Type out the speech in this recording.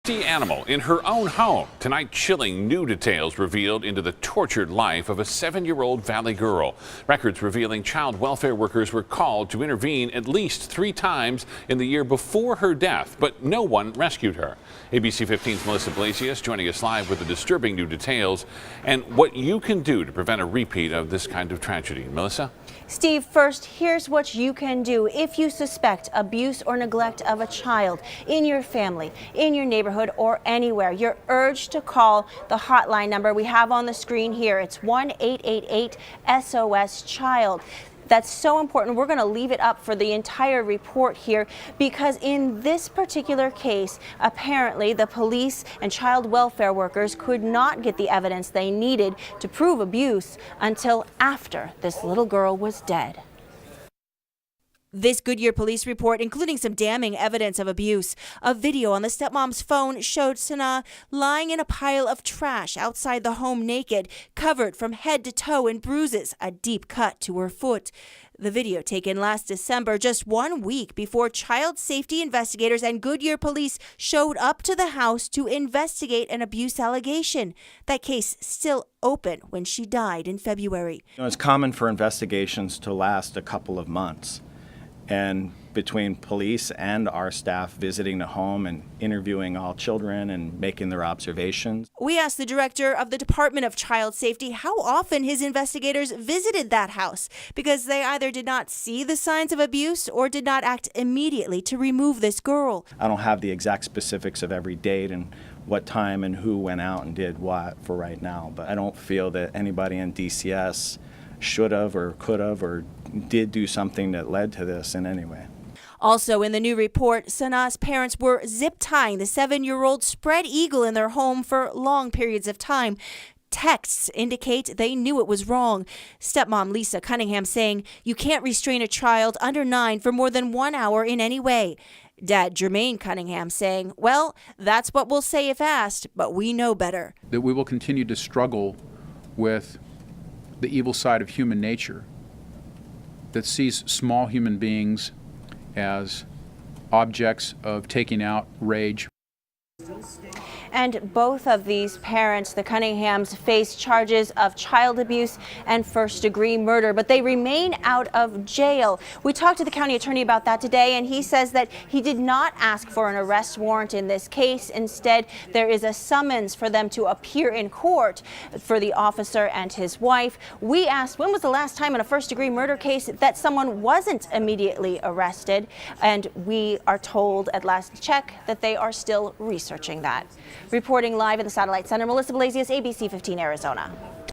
Animal in her own home. Tonight, chilling new details revealed into the tortured life of a 7-year-old Valley girl. Records revealing child welfare workers were called to intervene at least 3 times in the year before her death, but no one rescued her. ABC 15's Melissa Blasius joining us live with the disturbing new details and what you can do to prevent a repeat of this kind of tragedy. Melissa? Steve, first, here's what you can do if you suspect abuse or neglect of a child in your family, in your neighborhood, or anywhere. You're urged to call the hotline number we have on the screen here. It's 1-888-SOS-CHILD. That's so important. We're going to leave it up for the entire report here because in this particular case, apparently the police and child welfare workers could not get the evidence they needed to prove abuse until after this little girl was dead. This Goodyear police report, including some damning evidence of abuse. A video on the stepmom's phone showed Sanaa lying in a pile of trash outside the home naked, covered from head to toe in bruises, a deep cut to her foot. The video taken last December, just 1 week before child safety investigators and Goodyear police showed up to the house to investigate an abuse allegation. That case still open when she died in February. It's common for investigations to last a couple of months. And between police and our staff visiting the home and interviewing all children and making their observations. We asked the director of the Department of Child Safety how often his investigators visited that house because they either did not see the signs of abuse or did not act immediately to remove this girl. I don't have the exact specifics of every date and what time and who went out and did what for right now, but I don't feel that anybody in DCS should have or could have or did do something that led to this in any way. Also in the new report, Sanaa's parents were zip tying the 7-year-old spread eagle in their home for long periods of time. Texts indicate they knew it was wrong. Stepmom Lisa Cunningham saying, "You can't restrain a child under 9 for more than 1 hour in any way." Dad Jermaine Cunningham saying, "Well, that's what we'll say if asked, but we know better." That we will continue to struggle with the evil side of human nature that sees small human beings as objects of taking out rage. And both of these parents, the Cunninghams, face charges of child abuse and first-degree murder, but they remain out of jail. We talked to the county attorney about that today, and he says that he did not ask for an arrest warrant in this case. Instead, there is a summons for them to appear in court for the officer and his wife. We asked, when was the last time in a first-degree murder case that someone wasn't immediately arrested? And we are told at last check that they are still researching that. Reporting live in the Satellite Center, Melissa Blasius, ABC 15 Arizona.